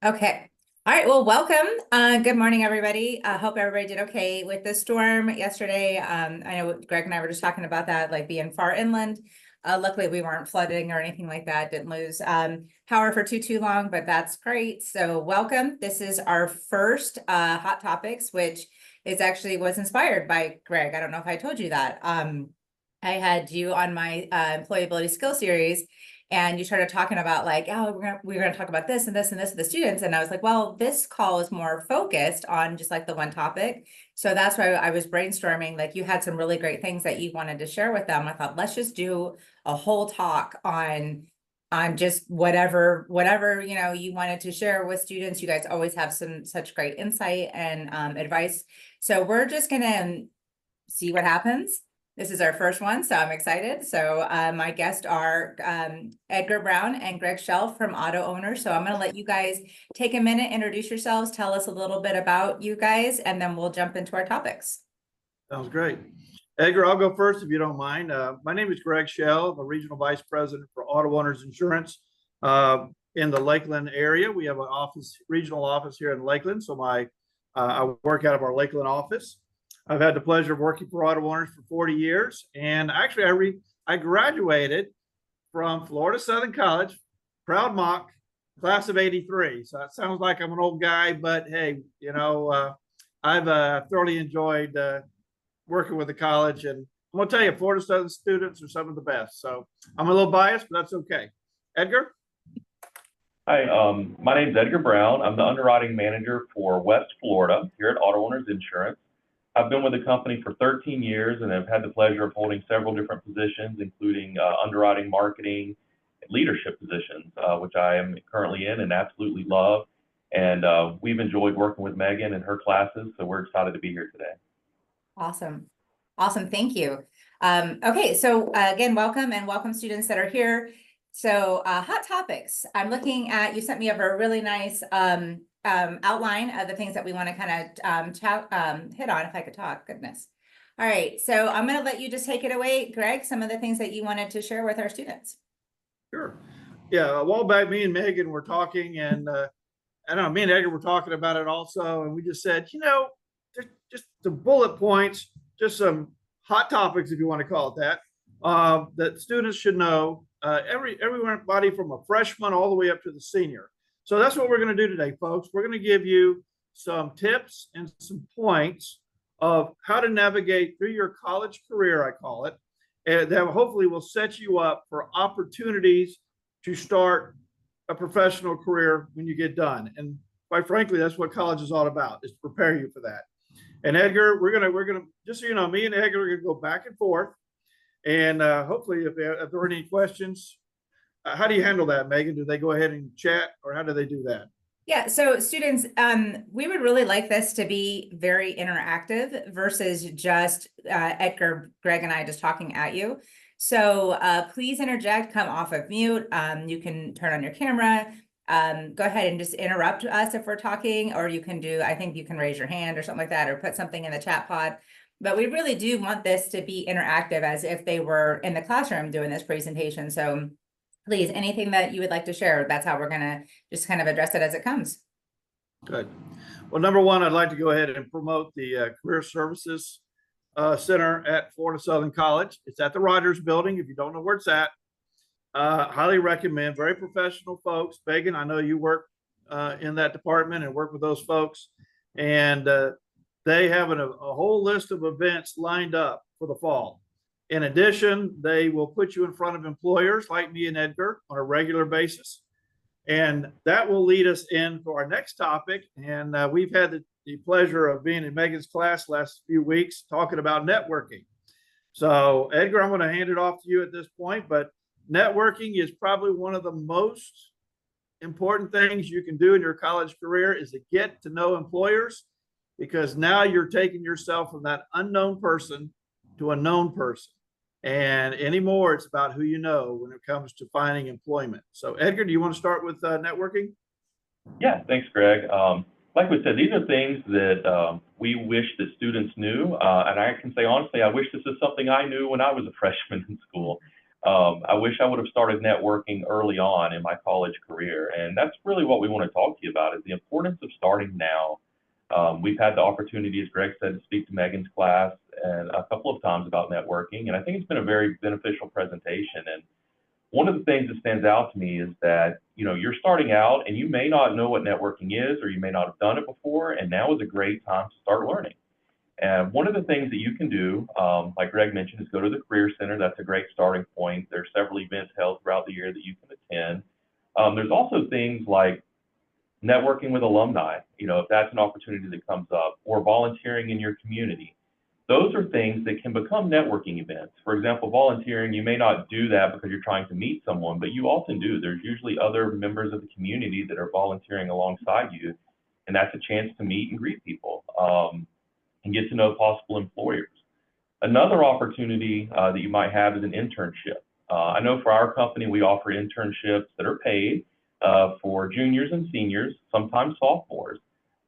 Okay. All right. Well, welcome. Good morning, everybody. I hope everybody did okay with the storm yesterday. I know Greg and I were just talking about that, like being far inland. Luckily, we weren't flooding or anything like that. Didn't lose power for too long, but that's great. So welcome. This is our first Hot Topics, which was inspired by Greg. I don't know if I told you that. I had you on my employability skill series. And you started talking about like, oh, we're gonna talk about this and this and this with the students. And I was like, well, this call is more focused on just like the one topic. So that's why I was brainstorming, like you had some really great things that you wanted to share with them. I thought, let's just do a whole talk on just whatever, you wanted to share with students. You guys always have such great insight and advice. So we're just gonna see what happens. This is our first one, so I'm excited. So my guests are Edgar Brown and Greg Shelf from Auto Owners. So I'm going to let you guys take a minute, introduce yourselves, tell us a little bit about you guys, and then we'll jump into our topics. Sounds great. Edgar, I'll go first if you don't mind. My name is Greg Shelf, the Regional Vice President for Auto Owners Insurance in the Lakeland area. We have an regional office here in Lakeland. So I work out of our Lakeland office. I've had the pleasure of working for Auto Owners for 40 years. And actually, I graduated from Florida Southern College, proud mock, class of 83. So it sounds like I'm an old guy, but hey, I've thoroughly enjoyed working with the college. And I'm going to tell you, Florida Southern students are some of the best. So I'm a little biased, but that's okay. Edgar? Hi, my name is Edgar Brown. I'm the underwriting manager for West Florida here at Auto Owners Insurance. I've been with the company for 13 years and have had the pleasure of holding several different positions, including underwriting, marketing, and leadership positions, which I am currently in and absolutely love. And we've enjoyed working with Megan and her classes, so we're excited to be here today. Awesome. Awesome. Thank you. Okay, so again, welcome students that are here. So Hot Topics. I'm looking at, you sent me over a really nice outline of the things that we want to kind of hit on, if I could talk, goodness. All right, so I'm going to let you just take it away, Greg, some of the things that you wanted to share with our students. Sure. Yeah, a while back, me and Megan were talking, and I don't know, me and Edgar were talking about it also, and we just said, just the bullet points, just some hot topics, if you want to call it that, that students should know, everybody from a freshman all the way up to the senior. So that's what we're going to do today, folks. We're going to give you some tips and some points of how to navigate through your college career, I call it, and that hopefully will set you up for opportunities to start a professional career when you get done. And quite frankly, that's what college is all about, is to prepare you for that. And Edgar, we're gonna just so you know, me and Edgar are gonna go back and forth, and hopefully, if there are any questions. How do you handle that, Megan? Do they go ahead and chat, or how do they do that? Yeah, so students, we would really like this to be very interactive versus just Edgar, Greg, and I just talking at you. So please interject, come off of mute. You can turn on your camera. Go ahead and just interrupt us if we're talking, or you can I think you can raise your hand or something like that, or put something in the chat pod. But we really do want this to be interactive as if they were in the classroom doing this presentation. So please, anything that you would like to share, that's how we're going to just kind of address it as it comes. Good. Well, number one, I'd like to go ahead and promote the Career Services Center at Florida Southern College. It's at the Rogers Building. If you don't know where it's at, highly recommend. Very professional folks. Megan, I know you work in that department and work with those folks. And they have a whole list of events lined up for the fall. In addition, they will put you in front of employers like me and Edgar on a regular basis. And that will lead us into our next topic. And we've had the pleasure of being in Megan's class last few weeks talking about networking. So Edgar, I'm going to hand it off to you at this point, but networking is probably one of the most important things you can do in your college career, is to get to know employers, because now you're taking yourself from that unknown person to a known person. And anymore, it's about who you know when it comes to finding employment. So Edgar, do you want to start with networking? Yeah, thanks, Greg. Like we said, these are things that we wish that students knew. And I can say, honestly, I wish this is something I knew when I was a freshman in school. I wish I would have started networking early on in my college career. And that's really what we want to talk to you about, is the importance of starting now. We've had the opportunity, as Greg said, to speak to Megan's class and a couple of times about networking. And I think it's been a very beneficial presentation. And one of the things that stands out to me is that, you're starting out and you may not know what networking is, or you may not have done it before. And now is a great time to start learning. And one of the things that you can do, like Greg mentioned, is go to the Career Center. That's a great starting point. There's several events held throughout the year that you can attend. There's also things like networking with alumni, if that's an opportunity that comes up, or volunteering in your community. Those are things that can become networking events. For example, volunteering, you may not do that because you're trying to meet someone, but you often do. There's usually other members of the community that are volunteering alongside you, and that's a chance to meet and greet people and get to know possible employers. Another opportunity that you might have is an internship. I know for our company, we offer internships that are paid for juniors and seniors, sometimes sophomores.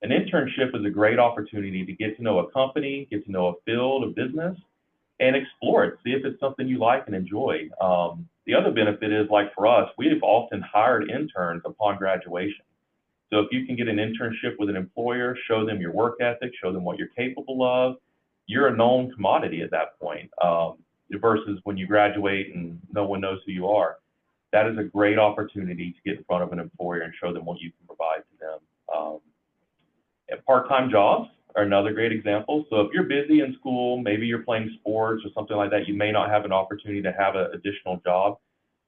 An internship is a great opportunity to get to know a company, get to know a field of business, and explore it, see if it's something you like and enjoy. The other benefit is, like for us, we've often hired interns upon graduation. So if you can get an internship with an employer, show them your work ethic, show them what you're capable of, you're a known commodity at that point, versus when you graduate and no one knows who you are. That is a great opportunity to get in front of an employer and show them what you can provide to them. And part-time jobs are another great example. So if you're busy in school, maybe you're playing sports or something like that, you may not have an opportunity to have an additional job.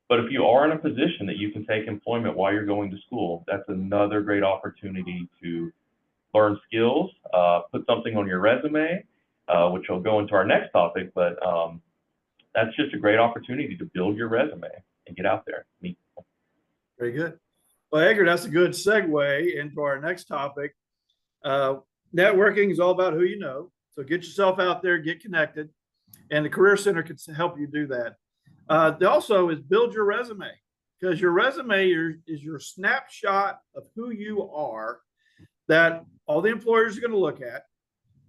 But if you are in a position that you can take employment while you're going to school, that's another great opportunity to learn skills, put something on your resume, which will go into our next topic, but that's just a great opportunity to build your resume and get out there, meet people. Very good. Well, Edgar, that's a good segue into our next topic. Networking is all about who you know. So get yourself out there, get connected, and the Career Center can help you do that. Also is build your resume, because your resume is your snapshot of who you are that all the employers are going to look at.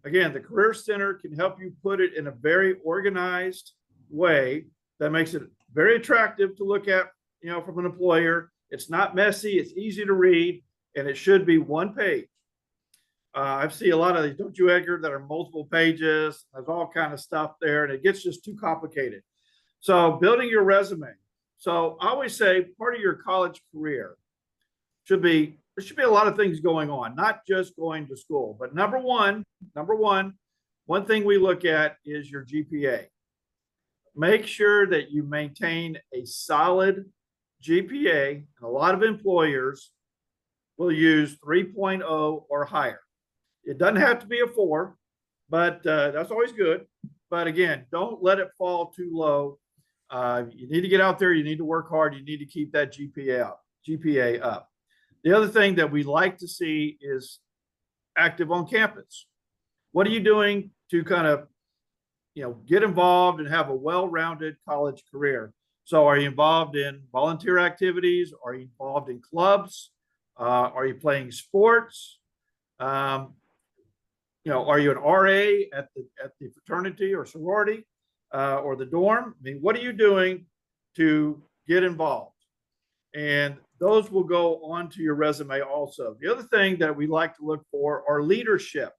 Again, the Career Center can help you put it in a very organized way that makes it very attractive to look at, from an employer. It's not messy, it's easy to read, and it should be one page. I've seen a lot of these, don't you, Edgar, that are multiple pages. There's all kind of stuff there, and it gets just too complicated. So building your resume. So I always say part of your college career there should be a lot of things going on, not just going to school. But number one thing we look at is your GPA. Make sure that you maintain a solid GPA, and a lot of employers will use 3.0 or higher. It doesn't have to be a 4, but that's always good. But again, don't let it fall too low. You need to get out there. You need to work hard. You need to keep that GPA up. The other thing that we like to see is active on campus. What are you doing to kind of, get involved and have a well-rounded college career? So are you involved in volunteer activities? Are you involved in clubs? Are you playing sports? Are you an RA at the fraternity or sorority or the dorm? I mean, what are you doing to get involved? And those will go onto your resume also. The other thing that we like to look for are leadership.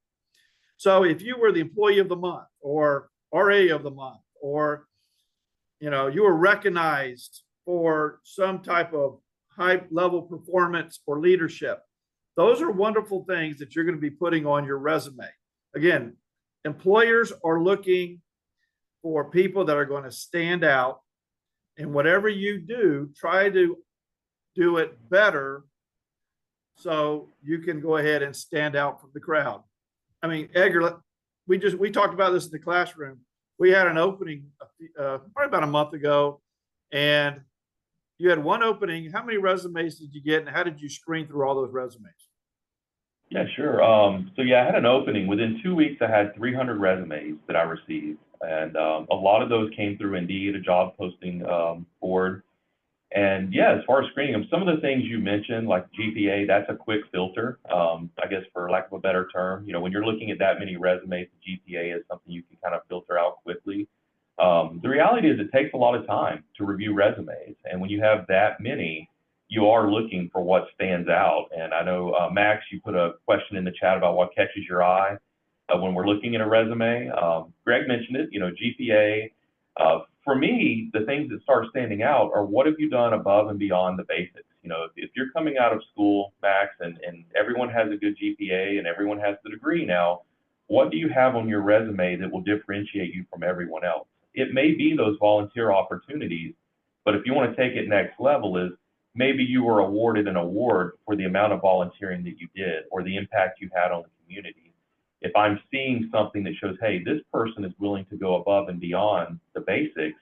So if you were the employee of the month or RA of the month, or you were recognized for some type of high level performance or leadership, those are wonderful things that you're going to be putting on your resume. Again, employers are looking for people that are going to stand out, and whatever you do, try to do it better so you can go ahead and stand out from the crowd. I mean, Edgar, we talked about this in the classroom. We had an opening probably about a month ago, and you had one opening. How many resumes did you get, and how did you screen through all those resumes? Yeah, sure. So yeah, I had an opening. Within 2 weeks, I had 300 resumes that I received. And a lot of those came through Indeed, a job posting board. And yeah, as far as screening them, some of the things you mentioned, like GPA, that's a quick filter, I guess, for lack of a better term. When you're looking at that many resumes, GPA is something you can kind of filter out quickly. The reality is it takes a lot of time to review resumes. And when you have that many, you are looking for what stands out. And I know, Max, you put a question in the chat about what catches your eye when we're looking at a resume. Greg mentioned it, GPA. For me, the things that start standing out are what have you done above and beyond the basics? If you're coming out of school, Max, and everyone has a good GPA and everyone has the degree now, what do you have on your resume that will differentiate you from everyone else? It may be those volunteer opportunities, but if you want to take it next level is maybe you were awarded an award for the amount of volunteering that you did or the impact you had on the community. If I'm seeing something that shows, hey, this person is willing to go above and beyond the basics,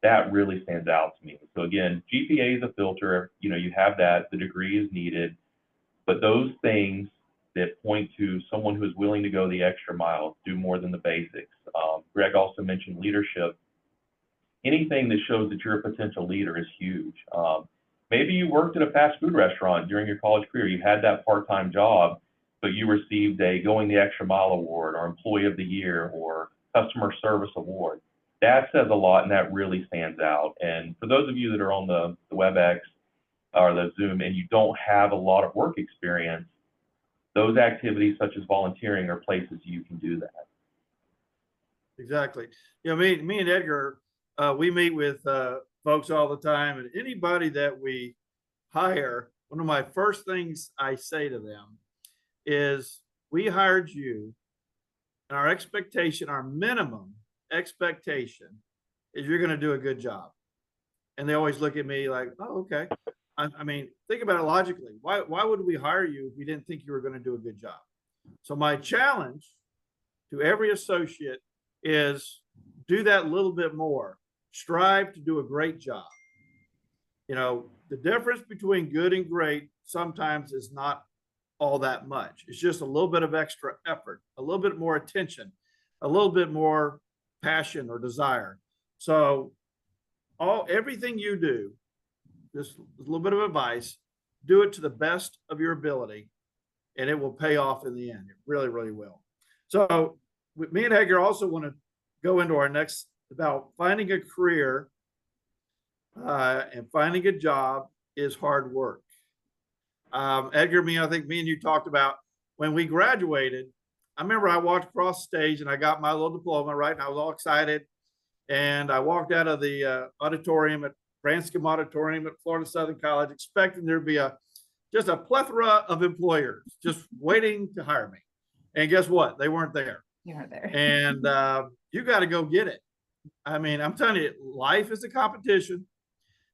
that really stands out to me. So again, GPA is a filter, you have that, the degree is needed, but those things that point to someone who is willing to go the extra mile, do more than the basics. Greg also mentioned leadership. Anything that shows that you're a potential leader is huge. Maybe you worked at a fast food restaurant during your college career. You had that part-time job, but you received a Going the Extra Mile award or Employee of the Year or Customer Service Award. That says a lot, and that really stands out. And for those of you that are on the WebEx or the Zoom and you don't have a lot of work experience, those activities such as volunteering are places you can do that. Exactly. Me and Edgar, we meet with folks all the time, and anybody that we hire, one of my first things I say to them is, we hired you, and our expectation, our minimum expectation is you're going to do a good job. And they always look at me like, oh, okay. I mean, think about it logically. Why would we hire you if we didn't think you were going to do a good job? So my challenge to every associate is do that little bit more. Strive to do a great job. The difference between good and great sometimes is not all that much. It's just a little bit of extra effort, a little bit more attention, a little bit more passion or desire. So everything you do, just a little bit of advice, do it to the best of your ability, and it will pay off in the end. It really, really will. So me and Edgar also want to go into our next about finding a career and finding a job is hard work. Edgar, I think me and you talked about when we graduated. I remember I walked across the stage and I got my little diploma, right? And I was all excited. And I walked out of the auditorium at Branscombe Auditorium at Florida Southern College, expecting there to be just a plethora of employers just waiting to hire me. And guess what? They weren't there. You weren't there. And you got to go get it. I mean, I'm telling you, life is a competition.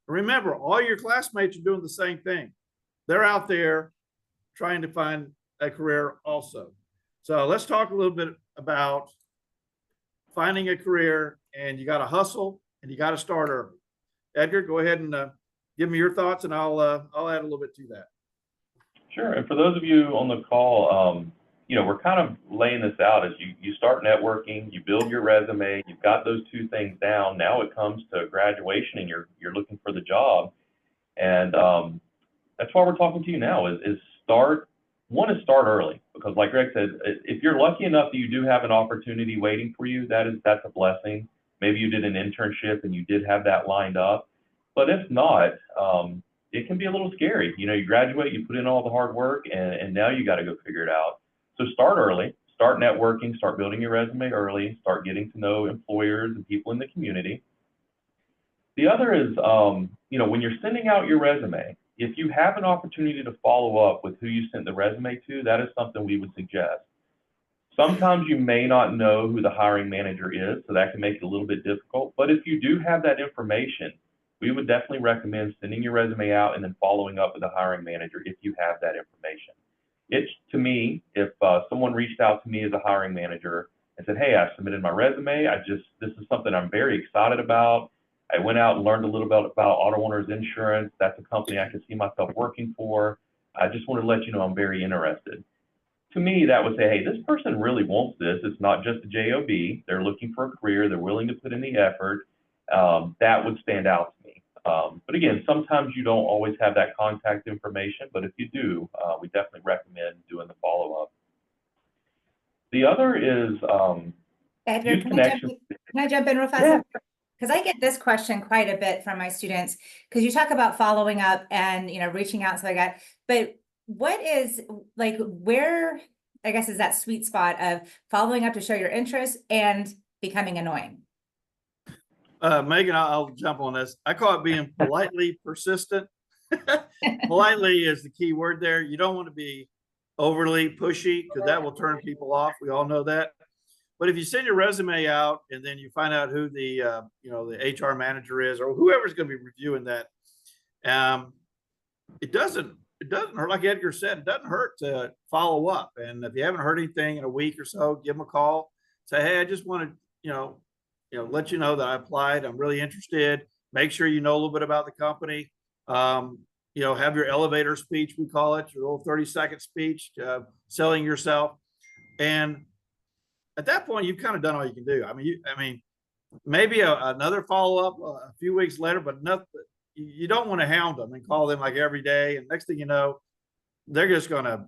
Remember, all your classmates are doing the same thing. They're out there trying to find a career also. So let's talk a little bit about finding a career, and you got to hustle and you got to start early. Edgar, go ahead and give me your thoughts, and I'll add a little bit to that. Sure. And for those of you on the call, we're kind of laying this out as you start networking, you build your resume, you've got those two things down. Now it comes to graduation and you're looking for the job. And that's why we're talking to you now is start early, because like Greg said, if you're lucky enough that you do have an opportunity waiting for you, that's a blessing. Maybe you did an internship and you did have that lined up. But if not, it can be a little scary. You graduate, you put in all the hard work, and now you got to go figure it out. So start early, start networking, start building your resume early, start getting to know employers and people in the community. The other is, when you're sending out your resume, if you have an opportunity to follow up with who you sent the resume to, that is something we would suggest. Sometimes you may not know who the hiring manager is, so that can make it a little bit difficult. But if you do have that information, we would definitely recommend sending your resume out and then following up with the hiring manager if you have that information. To me, if someone reached out to me as a hiring manager and said, hey, I submitted my resume, this is something I'm very excited about. I went out and learned a little bit about Auto Owners Insurance. That's a company I can see myself working for. I just want to let you know I'm very interested. To me, that would say, hey, this person really wants this. It's not just a job. They're looking for a career. They're willing to put in the effort. That would stand out to me. But again, sometimes you don't always have that contact information, but if you do, we definitely recommend doing the follow-up. The other is Edgar, use connections. can I jump in real fast? Yeah. because I get this question quite a bit from my students, because you talk about following up and, reaching out and stuff like that. But what is like, where, I guess, is that sweet spot of following up to show your interest and becoming annoying? Megan, I'll jump on this. I call it being politely persistent. Politely is the key word there. You don't want to be overly pushy because that will turn people off. We all know that. But if you send your resume out and then you find out who the the HR manager is or whoever's going to be reviewing that, it doesn't hurt. Like Edgar said, it doesn't hurt to follow up. And if you haven't heard anything in a week or so, give them a call. Say, hey, I just want to let you know that I applied. I'm really interested. Make sure you know a little bit about the company. Have your elevator speech, we call it, your little 30-second speech, selling yourself. And at that point, you've kind of done all you can do. I mean, maybe another follow-up a few weeks later, but nothing. You don't want to hound them and call them like every day. And next thing you know, they're going to,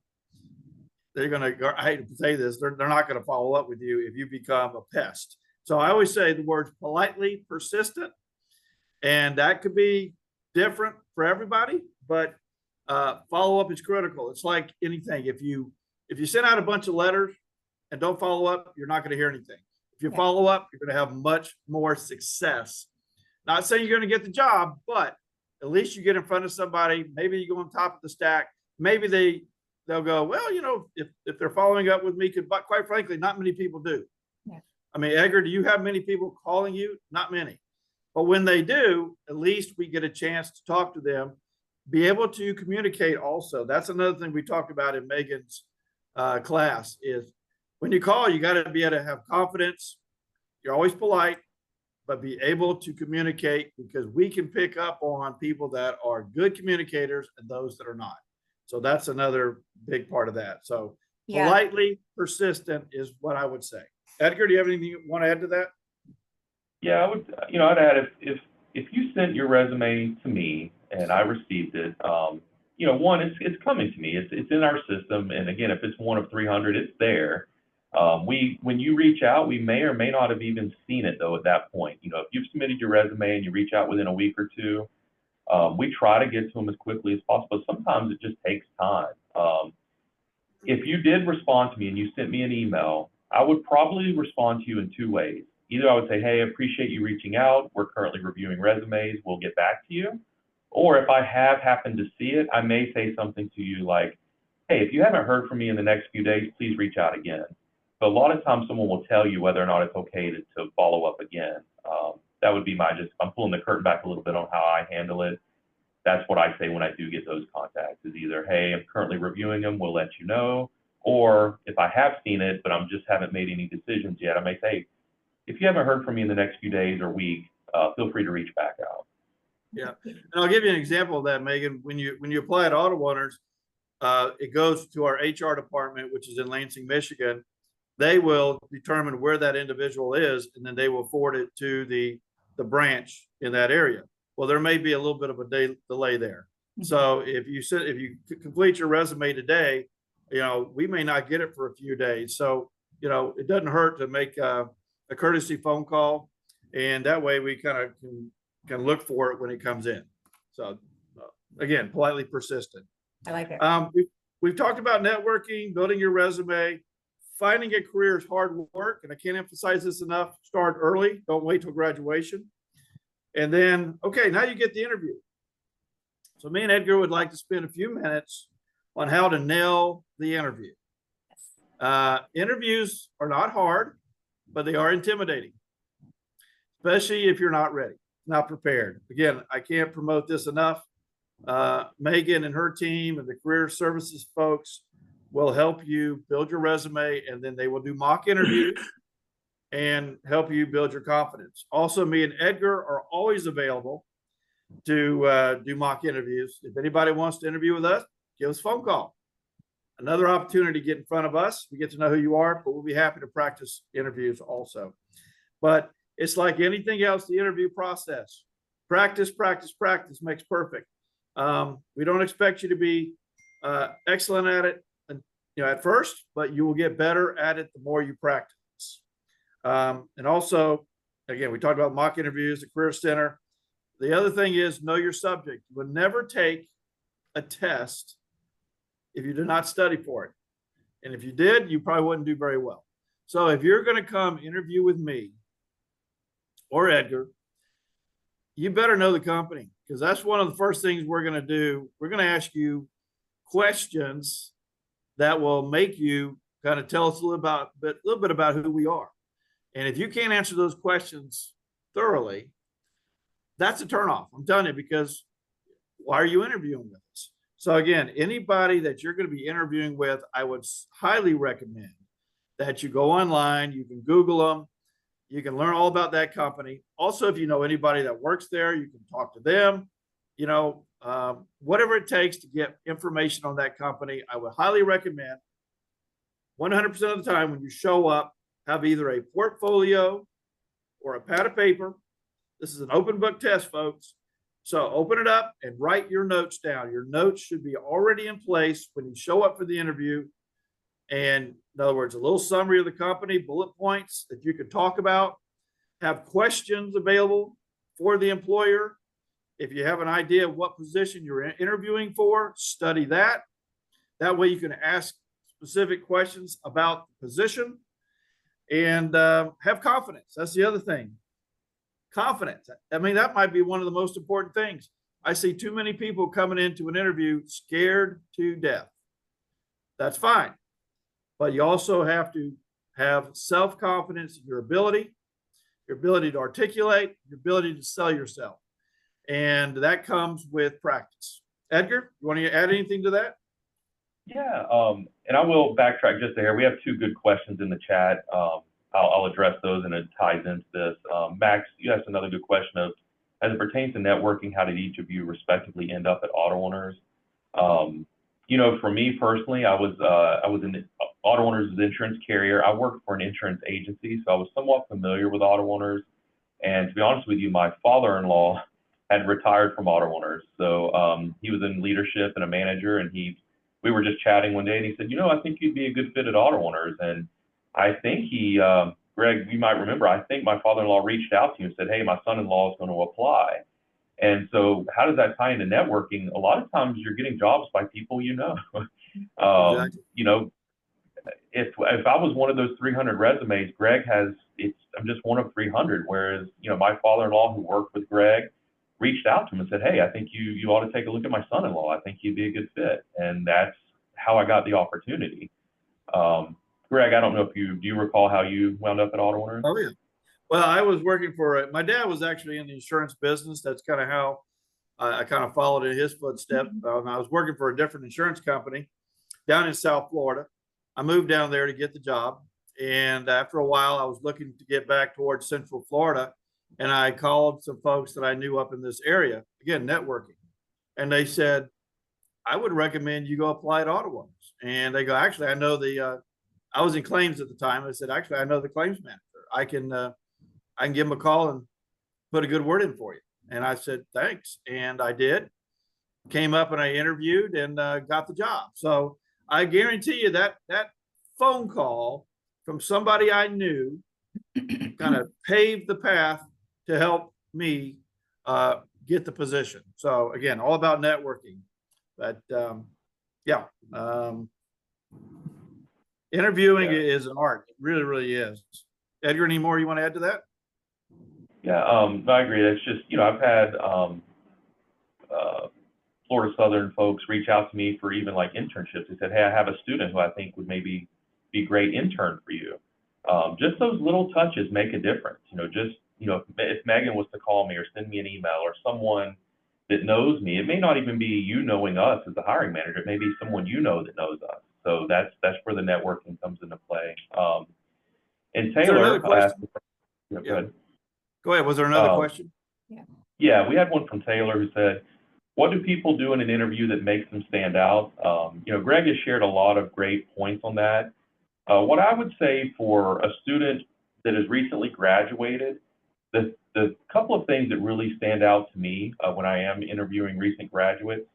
I hate to say this, they're not going to follow up with you if you become a pest. So I always say the words politely persistent, and that could be different for everybody, but follow-up is critical. It's like anything. If you send out a bunch of letters and don't follow up, you're not going to hear anything. If you follow up, you're going to have much more success. Not saying you're going to get the job, but at least you get in front of somebody. Maybe you go on top of the stack. Maybe they'll go, well, if they're following up with me, because quite frankly, not many people do. Yeah. I mean, Edgar, do you have many people calling you? Not many. But when they do, at least we get a chance to talk to them, be able to communicate also. That's another thing we talked about in Megan's class is when you call, you got to be able to have confidence. You're always polite, but be able to communicate, because we can pick up on people that are good communicators and those that are not. So that's another big part of that. So politely persistent is what I would say. Edgar, do you have anything you want to add to that? Yeah, I would, I'd add if you sent your resume to me and I received it, one, it's coming to me. It's in our system. And again, if it's one of 300, it's there. When you reach out, we may or may not have even seen it though at that point. If you've submitted your resume and you reach out within a week or two, we try to get to them as quickly as possible. Sometimes it just takes time. If you did respond to me and you sent me an email, I would probably respond to you in two ways. Either I would say, hey, I appreciate you reaching out. We're currently reviewing resumes. We'll get back to you. Or if I have happened to see it, I may say something to you like, hey, if you haven't heard from me in the next few days, please reach out again. But a lot of times someone will tell you whether or not it's okay to follow up again. That would be I'm pulling the curtain back a little bit on how I handle it. That's what I say when I do get those contacts is either, hey, I'm currently reviewing them, we'll let you know. Or if I have seen it, but just haven't made any decisions yet, I may say, if you haven't heard from me in the next few days or week, feel free to reach back out. Yeah, and I'll give you an example of that, Megan. When you apply at Auto Owners, it goes to our HR department, which is in Lansing, Michigan. They will determine where that individual is, and then they will forward it to the branch in that area. Well, there may be a little bit of a delay there. So if you complete your resume today, we may not get it for a few days. So it doesn't hurt to make a courtesy phone call, and that way we kind of can look for it when it comes in. So again, politely persistent. I like it. We've talked about networking, building your resume. Finding a career is hard work, and I can't emphasize this enough. Start early. Don't wait till graduation. And then, okay, now you get the interview. So me and Edgar would like to spend a few minutes on how to nail the interview. Interviews are not hard, but they are intimidating, especially if you're not ready, not prepared. Again, I can't promote this enough. Megan and her team and the career services folks will help you build your resume, and then they will do mock interviews and help you build your confidence. Also, me and Edgar are always available to do mock interviews. If anybody wants to interview with us, give us a phone call. Another opportunity to get in front of us. We get to know who you are, but we'll be happy to practice interviews also. But it's like anything else, the interview process. Practice, practice, practice makes perfect. We don't expect you to be excellent at it, at first, but you will get better at it the more you practice. And also, Again, we talked about mock interviews, the Career Center. The other thing is know your subject. You would never take a test if you did not study for it. And if you did, you probably wouldn't do very well. So if you're going to come interview with me or Edgar, you better know the company, because that's one of the first things we're going to do. We're going to ask you questions that will make you kind of tell us a little bit about who we are. And if you can't answer those questions thoroughly, that's a turnoff. I'm telling you, because why are you interviewing with us? So again, anybody that you're going to be interviewing with, I would highly recommend that you go online, you can Google them, you can learn all about that company. Also, if you know anybody that works there, you can talk to them, whatever it takes to get information on that company. I would highly recommend 100% of the time when you show up, have either a portfolio or a pad of paper. This is an open book test, folks. So open it up and write your notes down. Your notes should be already in place when you show up for the interview. And in other words, a little summary of the company, bullet points that you can talk about, have questions available for the employer. If you have an idea of what position you're interviewing for, study that. That way you can ask specific questions about the position and have confidence. That's the other thing. Confidence. I mean, that might be one of the most important things. I see too many people coming into an interview scared to death. That's fine. But you also have to have self-confidence in your ability to articulate, your ability to sell yourself. And that comes with practice. Edgar, you want to add anything to that? Yeah, and I will backtrack just a hair. We have two good questions in the chat. I'll address those, and it ties into this. Max, you asked another good question of, as it pertains to networking, how did each of you respectively end up at Auto Owners? For me personally, I was in Auto Owners' insurance carrier. I worked for an insurance agency, so I was somewhat familiar with Auto Owners. And to be honest with you, my father-in-law had retired from Auto Owners, so he was in leadership and a manager, and we were just chatting one day, and he said, I think you'd be a good fit at Auto Owners. And I think Greg, you might remember, I think my father-in-law reached out to you and said, hey, my son-in-law is going to apply. And so how does that tie into networking? A lot of times you're getting jobs by people you know. Exactly. If I was one of those 300 resumes, I'm just one of 300. Whereas, my father-in-law who worked with Greg reached out to him and said, hey, I think you ought to take a look at my son-in-law. I think he'd be a good fit. And that's how I got the opportunity. Greg, I don't know if do you recall how you wound up at Auto Owners? Oh, yeah. Well, I was working my dad was actually in the insurance business. That's kind of how I kind of followed in his footsteps. I was working for a different insurance company down in South Florida. I moved down there to get the job. And after a while, I was looking to get back towards Central Florida. And I called some folks that I knew up in this area, again, networking. And they said, I would recommend you go apply at Auto Owners. And they go, actually, I know I was in claims at the time. I said, actually, I know the claims manager. I can give him a call and put a good word in for you. And I said, thanks. And I did. Came up and I interviewed and got the job. So I guarantee you that phone call from somebody I knew kind of paved the path to help me get the position. So again, all about networking. But interviewing is an art. It really, really is. Edgar, any more you want to add to that? Yeah, I agree. It's just, I've had Florida Southern folks reach out to me for even like internships. They said, hey, I have a student who I think would maybe be a great intern for you. Just those little touches make a difference. If Megan was to call me or send me an email, or someone that knows me, it may not even be you knowing us as the hiring manager. It may be someone that knows us. So that's where the networking comes into play. And Taylor, go ahead. Go ahead. Was there another question? Yeah, we had one from Taylor who said, what do people do in an interview that makes them stand out? Greg has shared a lot of great points on that. What I would say for a student that has recently graduated, the couple of things that really stand out to me when I am interviewing recent graduates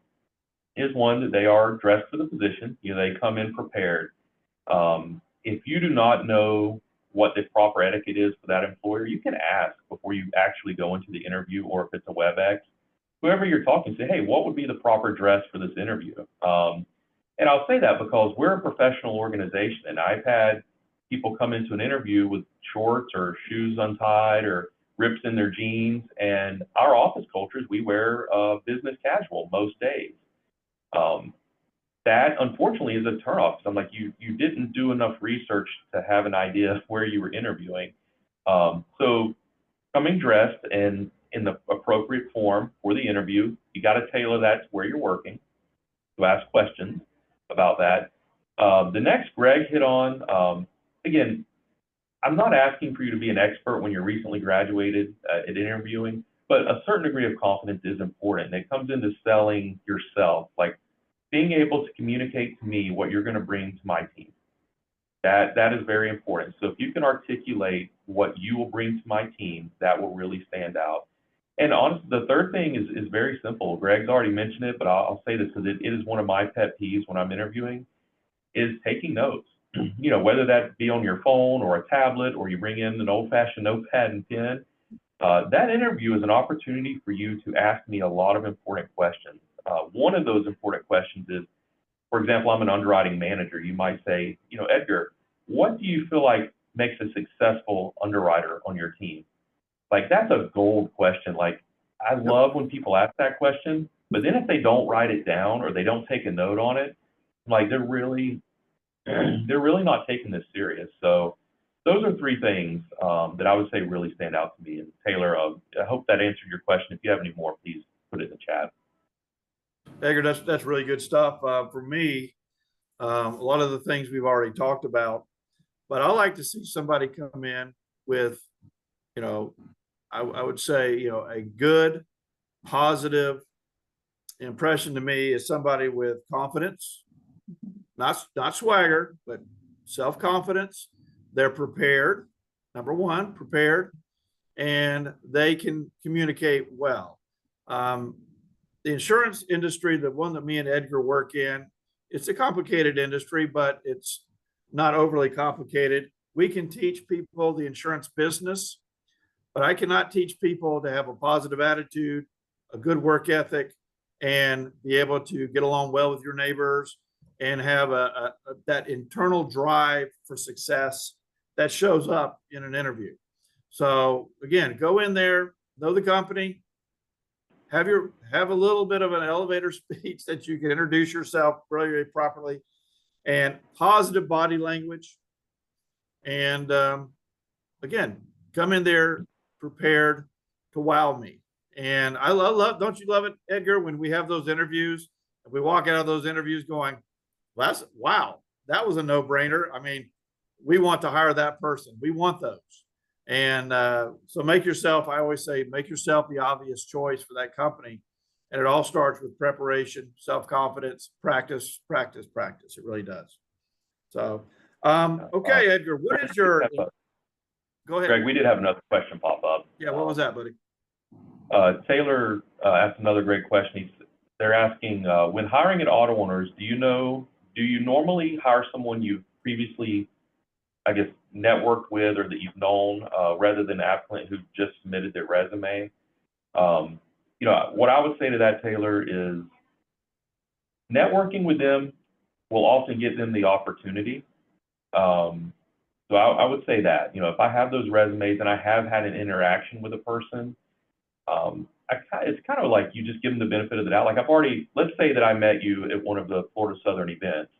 is, one, that they are dressed for the position. They come in prepared. If you do not know what the proper etiquette is for that employer, you can ask before you actually go into the interview, or if it's a WebEx, whoever you're talking to, hey, what would be the proper dress for this interview? And I'll say that because we're a professional organization, and I've had people come into an interview with shorts or shoes untied or rips in their jeans, and our office culture is we wear business casual most days. That unfortunately is a turnoff. So I'm like, you didn't do enough research to have an idea of where you were interviewing. So coming dressed and in the appropriate form for the interview, you got to tailor that to where you're working, to ask questions about that. The next Greg hit on, again, I'm not asking for you to be an expert when you're recently graduated at interviewing, but a certain degree of confidence is important. And it comes into selling yourself, like being able to communicate to me what you're going to bring to my team. That is very important. So if you can articulate what you will bring to my team, that will really stand out. And honestly, the third thing is very simple. Greg's already mentioned it, but I'll say this because it is one of my pet peeves when I'm interviewing, is taking notes. You know, whether that be on your phone or a tablet, or you bring in an old-fashioned notepad and pen, that interview is an opportunity for you to ask me a lot of important questions. One of those important questions is, for example, I'm an underwriting manager. You might say, you know, Edgar, what do you feel like makes a successful underwriter on your team? Like, that's a gold question. Like, I love when people ask that question, but then if they don't write it down or they don't take a note on it, like they're really not taking this serious. So those are three things that I would say really stand out to me. And Taylor, I hope that answered your question. If you have any more, please put it in the chat. Edgar, that's really good stuff. For me, a lot of the things we've already talked about, but I like to see somebody come in with, you know, I would say, you know, a good, positive impression to me is somebody with confidence, not swagger, but self-confidence. They're prepared. Number one, prepared, and they can communicate well. The insurance industry, the one that me and Edgar work in, it's a complicated industry, but it's not overly complicated. We can teach people the insurance business, but I cannot teach people to have a positive attitude, a good work ethic, and be able to get along well with your neighbors and have that internal drive for success that shows up in an interview. So again, go in there, know the company, have a little bit of an elevator speech that you can introduce yourself really properly, and positive body language. And again, come in there prepared to wow me. And I love, don't you love it, Edgar, when we have those interviews and we walk out of those interviews going, wow, that was a no-brainer. I mean, we want to hire that person. We want those. And so make yourself, I always say, make yourself the obvious choice for that company. And it all starts with preparation, self-confidence, practice, practice, practice. It really does. So, okay, Edgar, what is your, go ahead. Greg, we did have another question pop up. Yeah, what was that, buddy? Taylor asked another great question. They're asking, when hiring at auto owners, do you normally hire someone you've previously, I guess, networked with or that you've known, rather than an applicant who just submitted their resume? You know, what I would say to that, Taylor, is networking with them will often get them the opportunity. So I would say that, you know, if I have those resumes and I have had an interaction with a person, it's kind of like you just give them the benefit of the doubt. Like let's say that I met you at one of the Florida Southern events,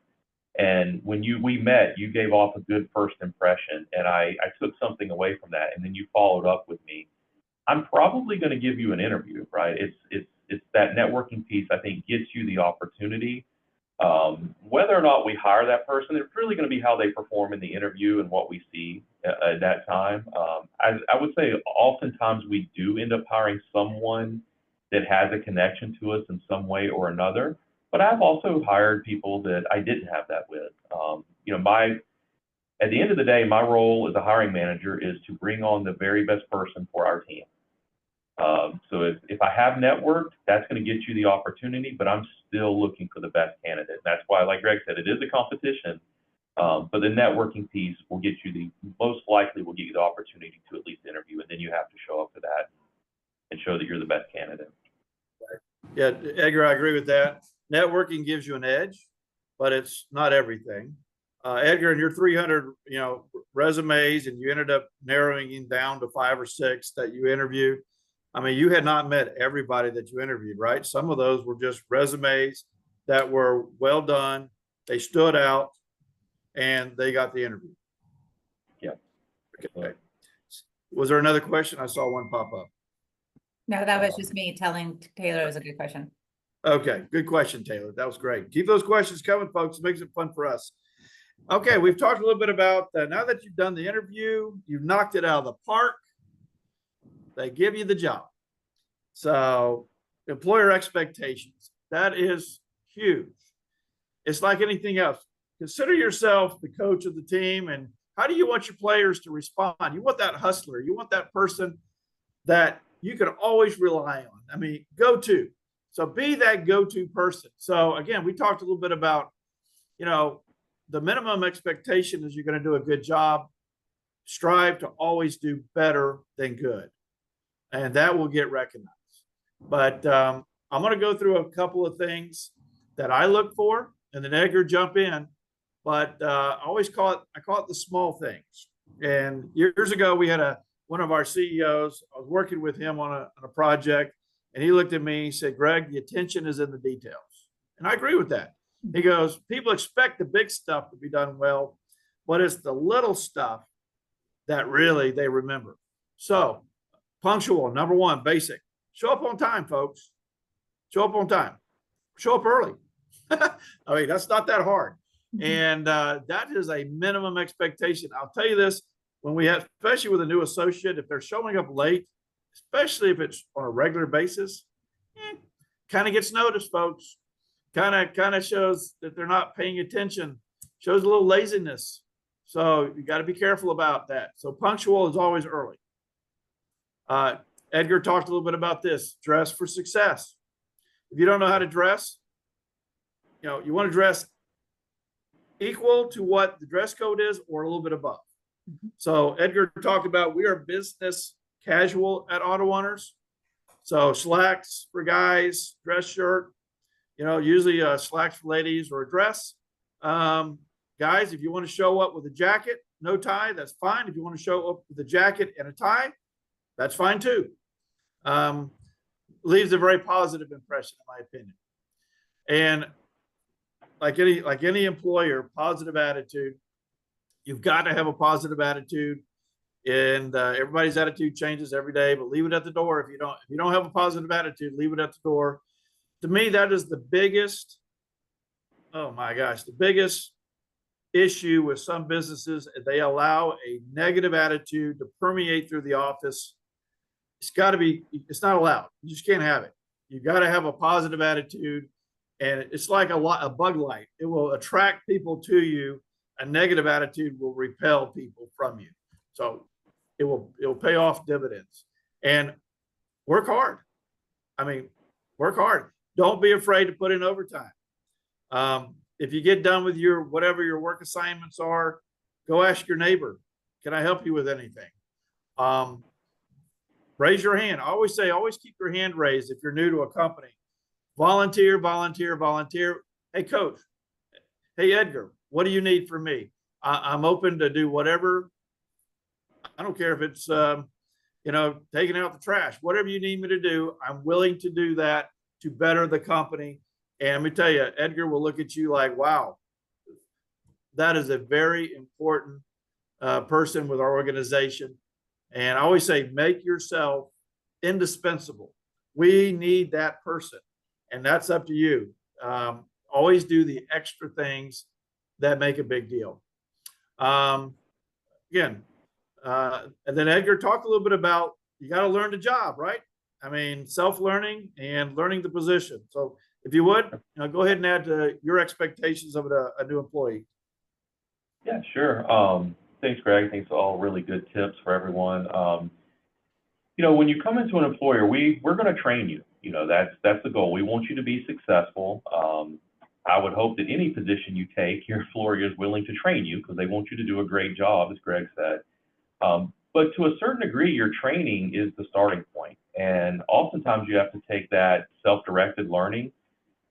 and when we met, you gave off a good first impression, and I took something away from that, and then you followed up with me. I'm probably going to give you an interview, right? It's that networking piece, I think, gets you the opportunity. Whether or not we hire that person, it's really going to be how they perform in the interview and what we see at that time. I would say oftentimes we do end up hiring someone that has a connection to us in some way or another, but I've also hired people that I didn't have that with. You know, at the end of the day, my role as a hiring manager is to bring on the very best person for our team. So if I have networked, that's going to get you the opportunity, but I'm still looking for the best candidate. And that's why, like Greg said, it is a competition, But the networking piece will get you most likely will get you the opportunity to at least interview, and then you have to show up for that and show that you're the best candidate. Yeah, Edgar, I agree with that. Networking gives you an edge, but it's not everything. Edgar, in your 300, resumes, and you ended up narrowing it down to 5 or 6 that you interviewed. I mean, you had not met everybody that you interviewed, right? Some of those were just resumes that were well done. They stood out, and they got the interview. Yeah. Okay. Was there another question? I saw one pop up. No, that was just me telling Taylor it was a good question. Okay, good question, Taylor. That was great. Keep those questions coming, folks. It makes it fun for us. Okay, we've talked a little bit about now that you've done the interview, you've knocked it out of the park. They give you the job. So employer expectations, that is huge. It's like anything else. Consider yourself the coach of the team, and how do you want your players to respond? You want that hustler. You want that person that you can always rely on. I mean, go-to. So be that go-to person. So again, we talked a little bit about, the minimum expectation is you're going to do a good job. Strive to always do better than good, and that will get recognized. But I'm going to go through a couple of things that I look for, and then Edgar jump in. But I call it the small things. And years ago, we had one of our CEOs. I was working with him on a project, and he looked at me. He said, "Greg, the attention is in the details," and I agree with that. He goes, people expect the big stuff to be done well, but it's the little stuff that really they remember. So punctual, number one, basic. Show up on time, folks. Show up on time. Show up early. I mean, that's not that hard. And that is a minimum expectation. I'll tell you this, when we have, especially with a new associate, if they're showing up late, especially if it's on a regular basis, kind of gets noticed, folks. Kind of shows that they're not paying attention, shows a little laziness. So you got to be careful about that. So punctual is always early. Edgar talked a little bit about this, dress for success. If you don't know how to dress, you want to dress equal to what the dress code is or a little bit above. So Edgar talked about, we are business casual at Auto Owners. So slacks for guys, dress shirt, usually slacks for ladies or a dress. Guys, if you want to show up with a jacket, no tie, that's fine. If you want to show up with a jacket and a tie, that's fine too. Leaves a very positive impression, in my opinion. And like any employer, positive attitude. You've got to have a positive attitude, and everybody's attitude changes every day. But leave it at the door if you don't have a positive attitude. Leave it at the door. To me, that is the biggest. Oh my gosh, the biggest issue with some businesses. They allow a negative attitude to permeate through the office. It's not allowed. You just can't have it. You got to have a positive attitude. And it's like a bug light. It will attract people to you. A negative attitude will repel people from you. So it'll pay off dividends. And work hard. I mean, work hard. Don't be afraid to put in overtime. If you get done with whatever your work assignments are, go ask your neighbor, can I help you with anything? Raise your hand. I always say, always keep your hand raised if you're new to a company. Volunteer, volunteer, volunteer. Hey, coach. Hey, Edgar, what do you need from me? I'm open to do whatever. I don't care if it's, taking out the trash. Whatever you need me to do, I'm willing to do that to better the company. And let me tell you, Edgar will look at you like, wow, that is a very important person with our organization. And I always say, make yourself indispensable. We need that person. And that's up to you. Always do the extra things that make a big deal. And then Edgar talked a little bit about, you got to learn the job, right? I mean, self-learning and learning the position. So if you would, go ahead and add to your expectations of a new employee. Yeah, sure. Thanks, Greg. Thanks for all really good tips for everyone. When you come into an employer, we're going to train you. That's the goal. We want you to be successful. I would hope that any position you take, your employer is willing to train you because they want you to do a great job, as Greg said. But to a certain degree, your training is the starting point. And oftentimes you have to take that self-directed learning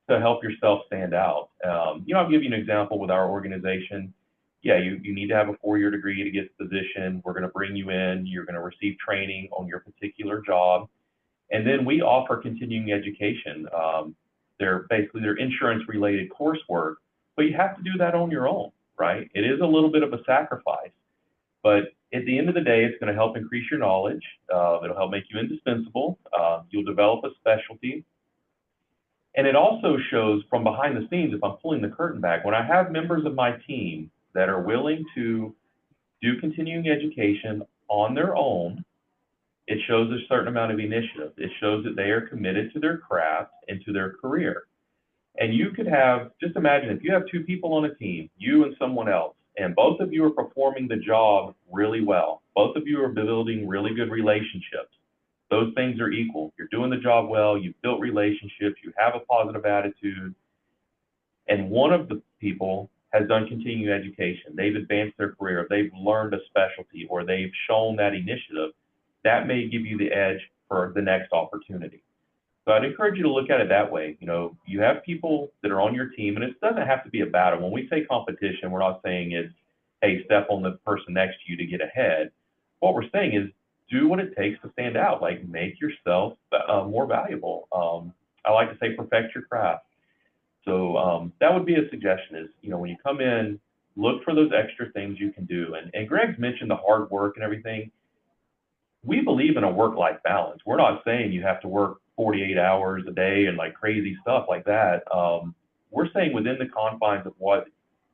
to help yourself stand out. I'll give you an example with our organization. Yeah, you need to have a 4-year degree to get the position. We're going to bring you in. You're going to receive training on your particular job. And then we offer continuing education. They're insurance-related coursework, but you have to do that on your own, right? It is a little bit of a sacrifice, but at the end of the day, it's going to help increase your knowledge. It'll help make you indispensable. You'll develop a specialty. And it also shows from behind the scenes, if I'm pulling the curtain back, when I have members of my team that are willing to do continuing education on their own, it shows a certain amount of initiative. It shows that they are committed to their craft and to their career. And you could have, just imagine if you have 2 people on a team, you and someone else, and both of you are performing the job really well. Both of you are building really good relationships. Those things are equal. You're doing the job well, you've built relationships, you have a positive attitude, and one of the people has done continuing education. They've advanced their career, they've learned a specialty, or they've shown that initiative. That may give you the edge for the next opportunity. So I'd encourage you to look at it that way. You have people that are on your team, and it doesn't have to be a battle. When we say competition, we're not saying it's, hey, step on the person next to you to get ahead. What we're saying is do what it takes to stand out, like make yourself more valuable. I like to say perfect your craft. So that would be a suggestion is, when you come in, look for those extra things you can do. And Greg's mentioned the hard work and everything. We believe in a work-life balance. We're not saying you have to work 48 hours a day and like crazy stuff like that. We're saying within the confines of what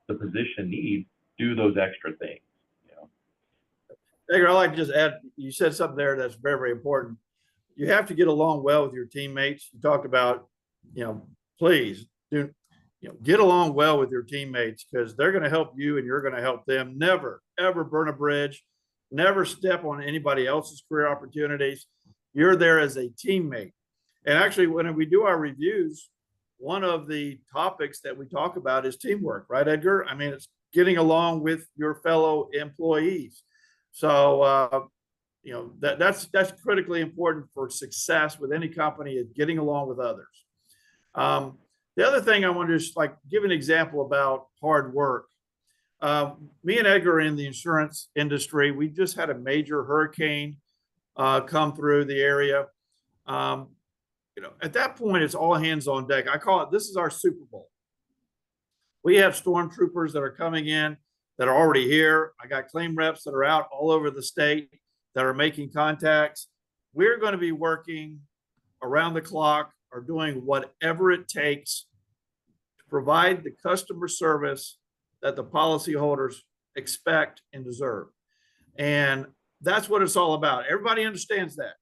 the position needs, do those extra things. Edgar, I'd like to just add, you said something there that's very, very important. You have to get along well with your teammates. You talked about, please get along well with your teammates because they're going to help you and you're going to help them. Never, ever burn a bridge. Never step on anybody else's career opportunities. You're there as a teammate. And actually, when we do our reviews, one of the topics that we talk about is teamwork, right, Edgar? I mean, it's getting along with your fellow employees. So, that's critically important for success with any company is getting along with others. The other thing I want to just give an example about hard work. Me and Edgar are in the insurance industry. We just had a major hurricane come through the area. At that point, it's all hands on deck. I call it, this is our Super Bowl. We have stormtroopers that are coming in that are already here. I got claim reps that are out all over the state that are making contacts. We're going to be working around the clock or doing whatever it takes to provide the customer service that the policyholders expect and deserve. And that's what it's all about. Everybody understands that.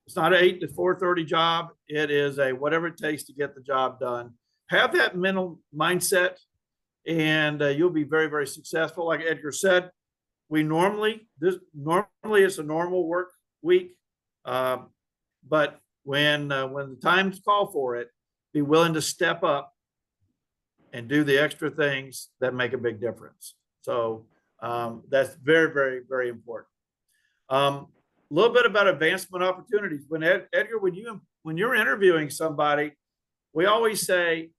It's not an 8 to 4:30 job. It is a whatever it takes to get the job done. Have that mental mindset and you'll be very, very successful. Like Edgar said, normally it's a normal work week. But when the times call for it, be willing to step up and do the extra things that make a big difference. So that's very, very, very important. A little bit about advancement opportunities. When Edgar, when you're interviewing somebody, we always say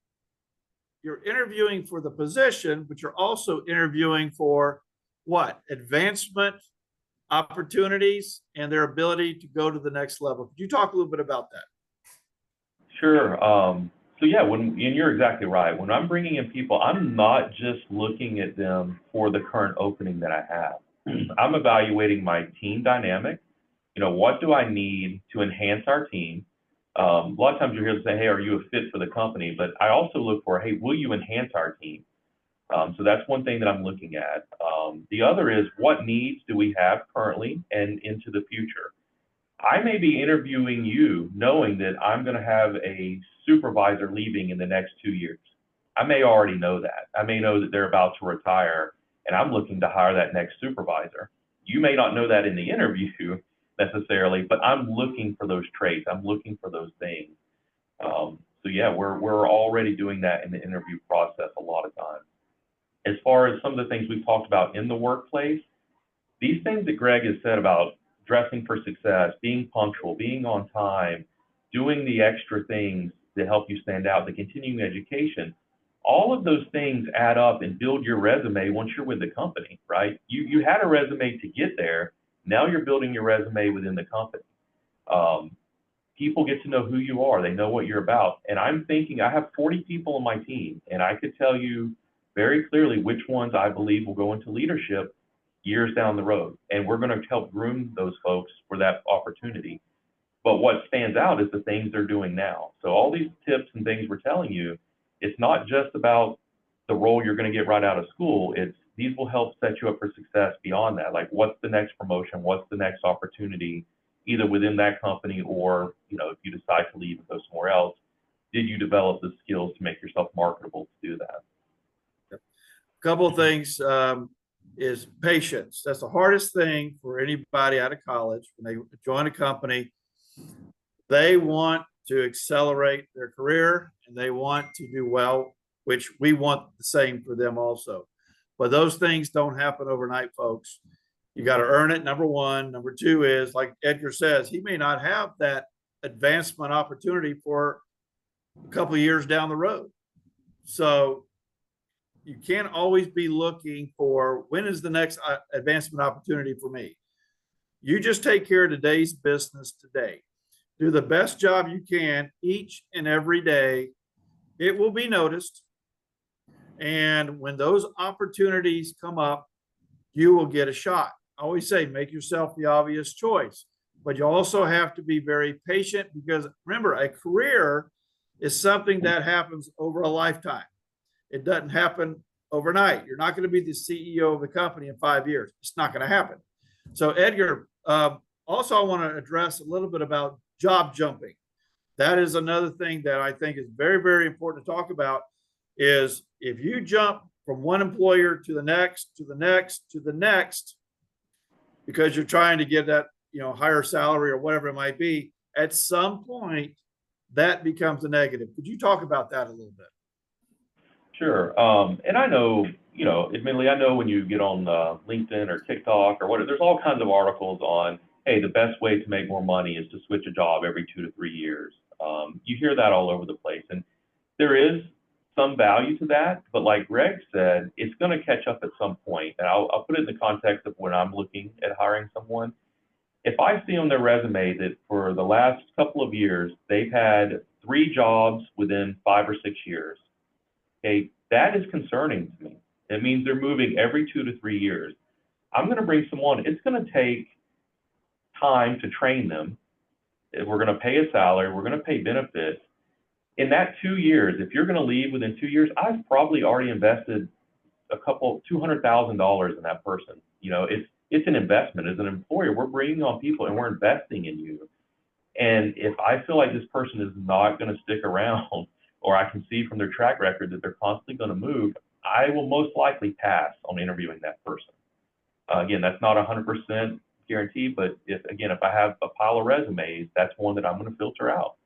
you're interviewing for the position, but you're also interviewing for what? Advancement opportunities and their ability to go to the next level. Could you talk a little bit about that? Sure. So yeah, and you're exactly right. When I'm bringing in people, I'm not just looking at them for the current opening that I have. I'm evaluating my team dynamic. What do I need to enhance our team? A lot of times you're here to say, hey, are you a fit for the company? But I also look for, hey, will you enhance our team? So that's one thing that I'm looking at. The other is what needs do we have currently and into the future? I may be interviewing you knowing that I'm going to have a supervisor leaving in the next 2 years. I may already know that. I may know that they're about to retire and I'm looking to hire that next supervisor. You may not know that in the interview necessarily, but I'm looking for those traits. I'm looking for those things. So yeah, we're already doing that in the interview process a lot of times. As far as some of the things we've talked about in the workplace, these things that Greg has said about dressing for success, being punctual, being on time, doing the extra things that help you stand out, the continuing education, all of those things add up and build your resume once you're with the company, right? You had a resume to get there. Now you're building your resume within the company. People get to know who you are. They know what you're about. And I'm thinking, I have 40 people on my team, and I could tell you very clearly which ones I believe will go into leadership years down the road. And we're going to help groom those folks for that opportunity. But what stands out is the things they're doing now. So all these tips and things we're telling you, it's not just about the role you're going to get right out of school. It's these will help set you up for success beyond that. Like, what's the next promotion? What's the next opportunity, either within that company or, if you decide to leave and go somewhere else, did you develop the skills to make yourself marketable to do that? A couple of things is patience. That's the hardest thing for anybody out of college when they join a company. They want to accelerate their career and they want to do well, which we want the same for them also. But those things don't happen overnight, folks. You got to earn it, number one. Number two is, like Edgar says, he may not have that advancement opportunity for a couple of years down the road. So you can't always be looking for when is the next advancement opportunity for me. You just take care of today's business today. Do the best job you can each and every day. It will be noticed. And when those opportunities come up, you will get a shot. I always say, make yourself the obvious choice, but you also have to be very patient, because remember, a career is something that happens over a lifetime. It doesn't happen overnight. You're not going to be the CEO of the company in 5 years. It's not going to happen. So Edgar, also I want to address a little bit about job jumping. That is another thing that I think is very, very important to talk about, is if you jump from one employer to the next, to the next, to the next, because you're trying to get that, higher salary or whatever it might be, at some point that becomes a negative. Could you talk about that a little bit? Sure. And I know, admittedly, I know when you get on LinkedIn or TikTok or whatever, there's all kinds of articles on, hey, the best way to make more money is to switch a job every 2 to 3 years. You hear that all over the place. And there is some value to that. But like Greg said, it's going to catch up at some point. And I'll put it in the context of when I'm looking at hiring someone. If I see on their resume that for the last couple of years, they've had 3 jobs within 5 or 6 years, okay, that is concerning to me. It means they're moving every 2 to 3 years. I'm going to bring someone, it's going to take time to train them. We're going to pay a salary, we're going to pay benefits. In that 2 years, if you're going to leave within 2 years, I've probably already invested $200,000 in that person. It's an investment. As an employer, we're bringing on people and we're investing in you. And if I feel like this person is not going to stick around, or I can see from their track record that they're constantly going to move, I will most likely pass on interviewing that person. Again, that's not 100% guaranteed, but if I have a pile of resumes, that's one that I'm going to filter out.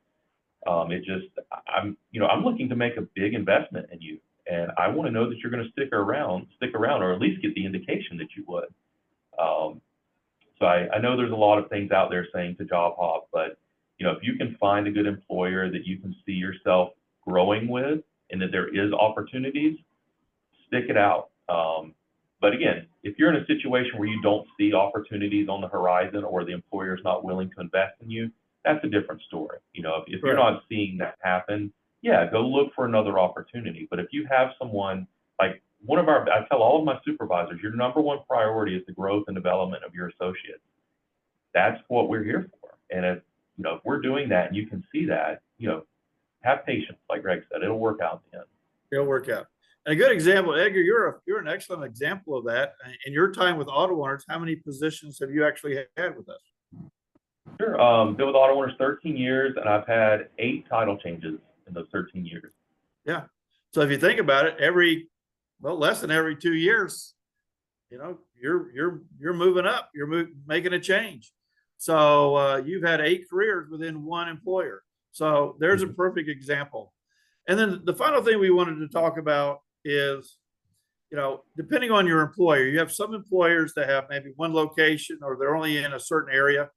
I'm looking to make a big investment in you, and I want to know that you're going to stick around, or at least get the indication that you would. So I know there's a lot of things out there saying to job hop, but if you can find a good employer that you can see yourself growing with, and that there is opportunities, stick it out. But again, if you're in a situation where you don't see opportunities on the horizon, or the employer is not willing to invest in you, that's a different story. If you're not seeing that happen, yeah, go look for another opportunity. But if you have someone like I tell all of my supervisors, your number one priority is the growth and development of your associates. That's what we're here for. And if we're doing that and you can see that, have patience, like Greg said, it'll work out in the end. It'll work out. And a good example, Edgar, you're an excellent example of that. In your time with Auto Owners, how many positions have you actually had with us? Sure. Been with Auto Owners 13 years, and I've had 8 title changes in those 13 years. Yeah. So if you think about it, less than every 2 years, you're moving up, making a change. So you've had 8 careers within one employer. So there's a perfect example. And then the final thing we wanted to talk about is, depending on your employer, you have some employers that have maybe one location or they're only in a certain area.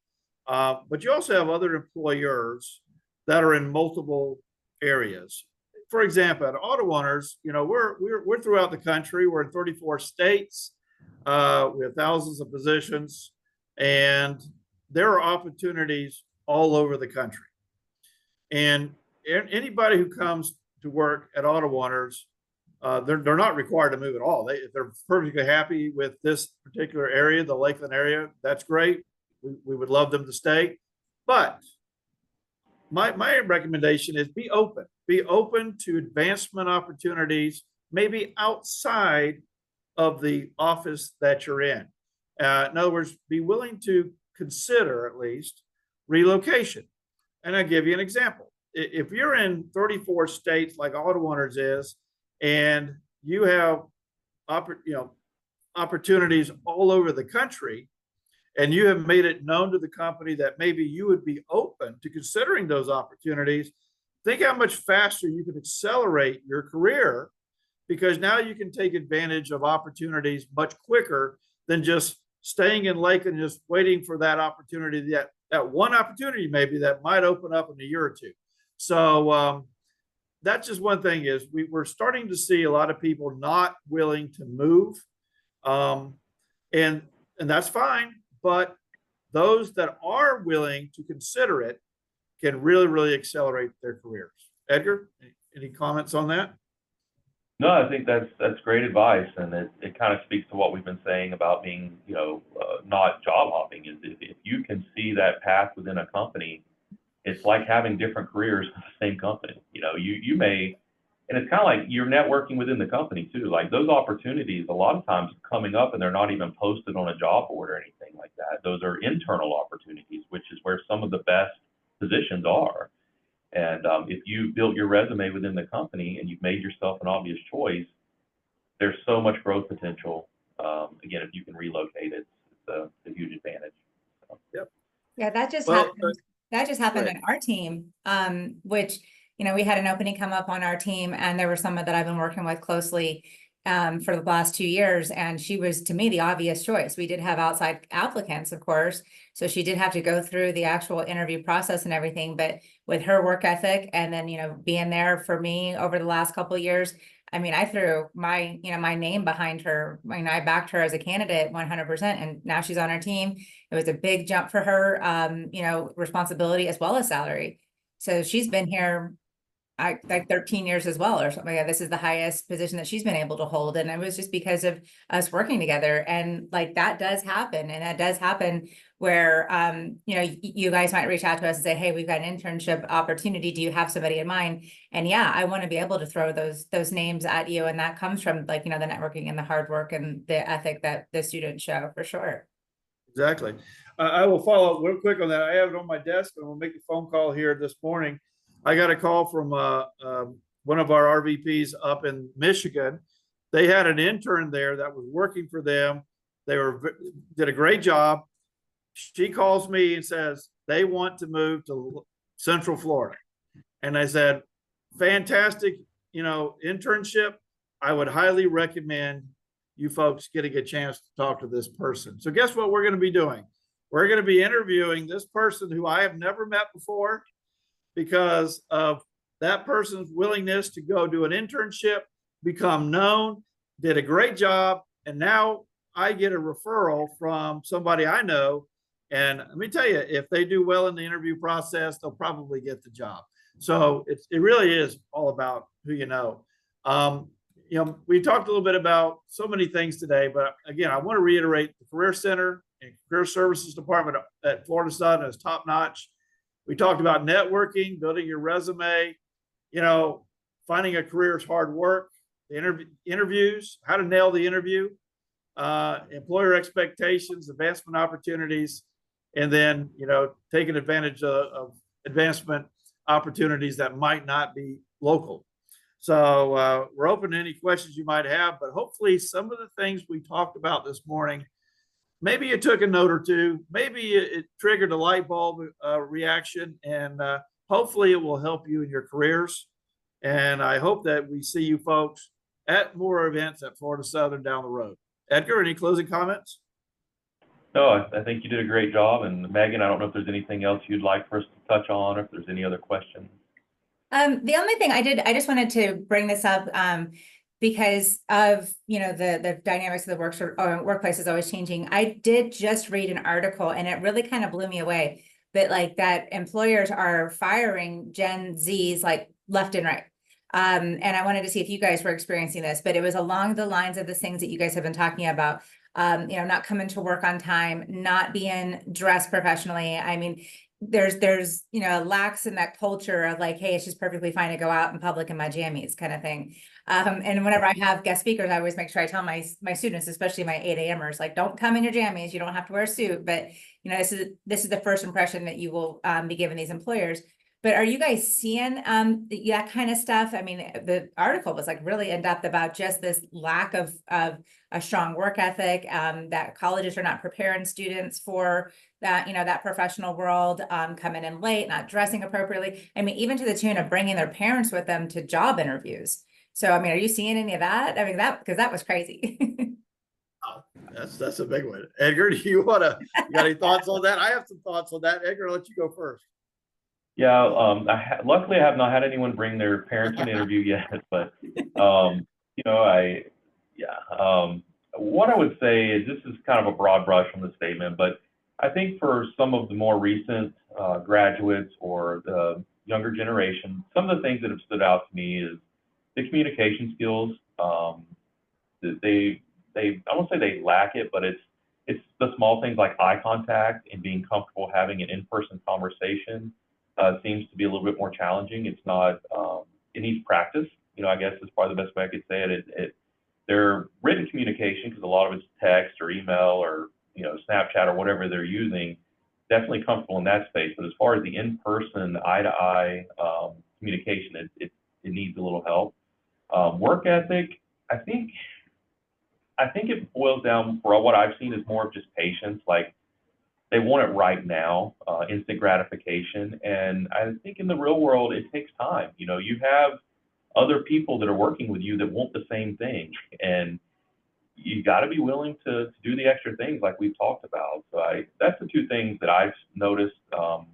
But you also have other employers that are in multiple areas. For example, at Auto Owners, we're throughout the country. We're in 34 states. We have thousands of positions, and there are opportunities all over the country. And anybody who comes to work at Auto Owners, they're not required to move at all. If they're perfectly happy with this particular area, the Lakeland area, that's great. We would love them to stay. But my recommendation is be open to advancement opportunities, maybe outside of the office that you're in. In other words, be willing to consider at least relocation. And I'll give you an example. If you're in 34 states like Auto Owners is, and you have opportunities all over the country, and you have made it known to the company that maybe you would be open to considering those opportunities, think how much faster you can accelerate your career, because now you can take advantage of opportunities much quicker than just staying in Lakeland and just waiting for that opportunity, that one opportunity maybe that might open up in a year or two. So that's just one thing is we're starting to see a lot of people not willing to move. And that's fine. But those that are willing to consider it can really, really accelerate their careers. Edgar, any comments on that? No, I think that's great advice, and it kind of speaks to what we've been saying about being, not job hopping. Is if you can see that path within a company, it's like having different careers in the same company. You may, and it's kind of like you're networking within the company too. Like those opportunities, a lot of times coming up, and they're not even posted on a job board or anything like that. Those are internal opportunities, which is where some of the best positions are. And if you built your resume within the company and you've made yourself an obvious choice, there's so much growth potential. Again, if you can relocate, it's a huge advantage. So. Yep. Yeah, that just happened. That just happened in our team, which, we had an opening come up on our team, and there were someone that I've been working with closely for the last 2 years. And she was, to me, the obvious choice. We did have outside applicants, of course. So she did have to go through the actual interview process and everything, but with her work ethic and then, being there for me over the last couple of years, I mean, I threw my name behind her. I backed her as a candidate 100%, and now she's on our team. It was a big jump for her, responsibility as well as salary. So she's been here like 13 years as well, or something. This is the highest position that she's been able to hold. And it was just because of us working together. And like, that does happen. And that does happen where, you guys might reach out to us and say, hey, we've got an internship opportunity. Do you have somebody in mind? And yeah, I want to be able to throw those names at you. And that comes from the networking and the hard work and the ethic that the students show, for sure. Exactly. I will follow up real quick on that. I have it on my desk, and we'll make a phone call here this morning. I got a call from one of our RVPs up in Michigan. They had an intern there that was working for them. They did a great job. She calls me and says they want to move to Central Florida. And I said, fantastic, internship. I would highly recommend you folks getting a chance to talk to this person. So guess what we're going to be doing? We're going to be interviewing this person who I have never met before, because of that person's willingness to go do an internship, become known, did a great job, and now I get a referral from somebody I know. And let me tell you, if they do well in the interview process, they'll probably get the job. So it really is all about who you know. We talked a little bit about so many things today, but again, I want to reiterate the Career Center and Career Services Department at Florida Southern is top notch. We talked about networking, building your resume, finding a career is hard work, the interviews, how to nail the interview, employer expectations, advancement opportunities, and then, taking advantage of advancement opportunities that might not be local. So we're open to any questions you might have, but hopefully some of the things we talked about this morning, maybe you took a note or two, maybe it triggered a light bulb reaction, and hopefully it will help you in your careers. And I hope that we see you folks at more events at Florida Southern down the road. Edgar, any closing comments? No, I think you did a great job. And Megan, I don't know if there's anything else you'd like for us to touch on, or if there's any other questions. The only thing I just wanted to bring this up, because of, the dynamics of the workplace is always changing. I did just read an article and it really kind of blew me away, that employers are firing Gen Zs like left and right. And I wanted to see if you guys were experiencing this, but it was along the lines of the things that you guys have been talking about. Not coming to work on time, not being dressed professionally. I mean, there's lacks in that culture of like, hey, it's just perfectly fine to go out in public in my jammies kind of thing. And whenever I have guest speakers, I always make sure I tell my students, especially my 8 a.m.ers, like, don't come in your jammies. You don't have to wear a suit, but this is the first impression that you will be giving these employers. But are you guys seeing that kind of stuff? I mean, the article was like really in depth about just this lack of a strong work ethic, that colleges are not preparing students for that, that professional world, coming in late, not dressing appropriately. I mean, even to the tune of bringing their parents with them to job interviews. So, I mean, are you seeing any of that? I mean, because that was crazy. Oh, that's a big one. Edgar, you got any thoughts on that? I have some thoughts on that. Edgar, I'll let you go first. Yeah, luckily I have not had anyone bring their parents to an interview yet, but what I would say is, this is kind of a broad brush from the statement, but I think for some of the more recent graduates or the younger generation, some of the things that have stood out to me is the communication skills. They I won't say they lack it, but it's the small things like eye contact and being comfortable having an in-person conversation. Seems to be a little bit more challenging. It's not, it needs practice, I guess is probably the best way I could say it. Their written communication, because a lot of it's text or email or, Snapchat or whatever they're using, definitely comfortable in that space. But as far as the in-person, eye-to-eye communication, it needs a little help. Work ethic, I think it boils down, for what I've seen, is more of just patience. Like, they want it right now, instant gratification. And I think in the real world, it takes time. You have other people that are working with you that want the same thing. And you got to be willing to do the extra things like we've talked about. So that's the two things that I've noticed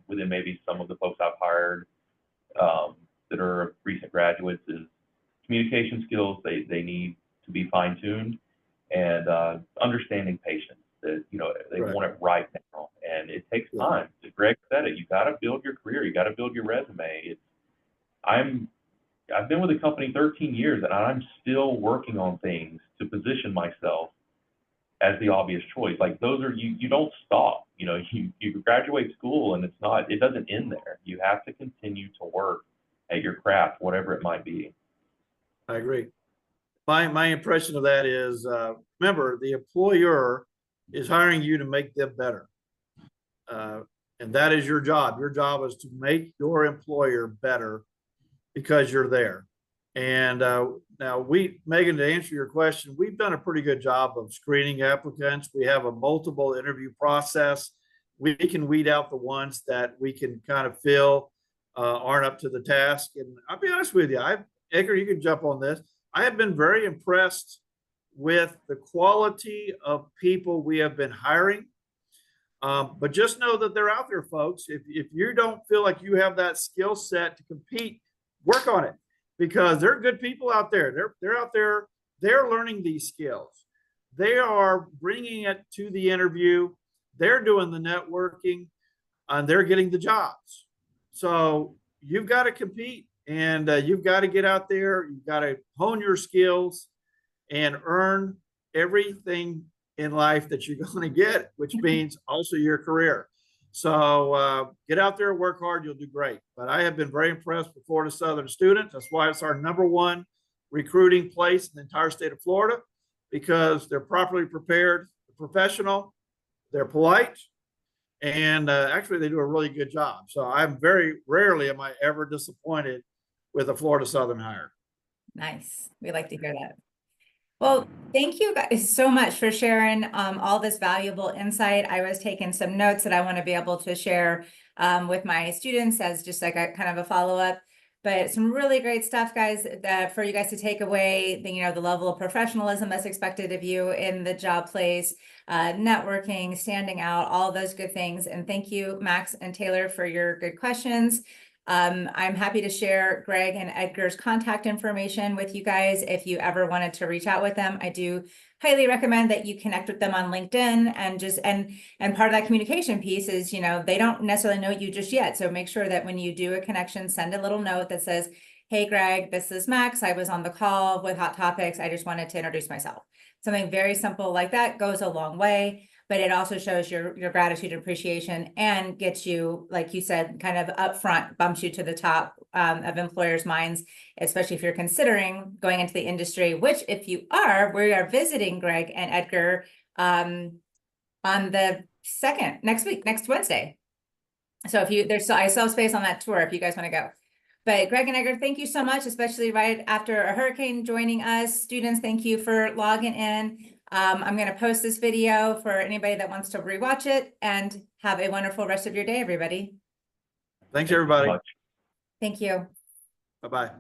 within maybe some of the folks I've hired that are recent graduates, is communication skills. They need to be fine-tuned, and understanding patience. That they Right. want it right now, and it takes time. As Greg said it, you got to build your career, you got to build your resume. I've been with the company 13 years, and I'm still working on things to position myself as the obvious choice. Like, those are, you don't stop. You graduate school, and it doesn't end there. You have to continue to work at your craft, whatever it might be. I agree. My impression of that is, remember, the employer is hiring you to make them better. And that is your job. Your job is to make your employer better because you're there. And now Megan, to answer your question, we've done a pretty good job of screening applicants. We have a multiple interview process. We can weed out the ones that we can kind of feel aren't up to the task. And I'll be honest with you, Edgar, you can jump on this. I have been very impressed with the quality of people we have been hiring. But just know that they're out there, folks. If you don't feel like you have that skill set to compete, work on it, because they're good people out there. They're out there. They're learning these skills. They are bringing it to the interview. They're doing the networking, and they're getting the jobs. So you've got to compete, and you've got to get out there. You've got to hone your skills and earn everything in life that you're going to get, which means also your career. So get out there, work hard, you'll do great. But I have been very impressed with Florida Southern students. That's why it's our #1 recruiting place in the entire state of Florida, because they're properly prepared, professional, they're polite, and actually they do a really good job. So I'm very rarely am I ever disappointed with a Florida Southern hire. Nice. We like to hear that. Well, thank you guys so much for sharing all this valuable insight. I was taking some notes that I want to be able to share with my students as just like a kind of a follow-up. But some really great stuff, guys, that for you guys to take away, the level of professionalism that's expected of you in the job place, networking, standing out, all those good things. And thank you, Max and Taylor, for your good questions. I'm happy to share Greg and Edgar's contact information with you guys if you ever wanted to reach out with them. I do highly recommend that you connect with them on LinkedIn, and part of that communication piece is, they don't necessarily know you just yet. So make sure that when you do a connection, send a little note that says, hey, Greg, this is Max. I was on the call with Hot Topics. I just wanted to introduce myself. Something very simple like that goes a long way, but it also shows your gratitude and appreciation and gets you, like you said, kind of upfront, bumps you to the top of employers' minds, especially if you're considering going into the industry, which if you are, we are visiting Greg and Edgar on the 2nd, next Wednesday. So I still have space on that tour if you guys want to go. But Greg and Edgar, thank you so much, especially right after a hurricane joining us. Students, thank you for logging in. I'm going to post this video for anybody that wants to rewatch it, and have a wonderful rest of your day, everybody. Thanks, everybody. Thank you. Bye-bye.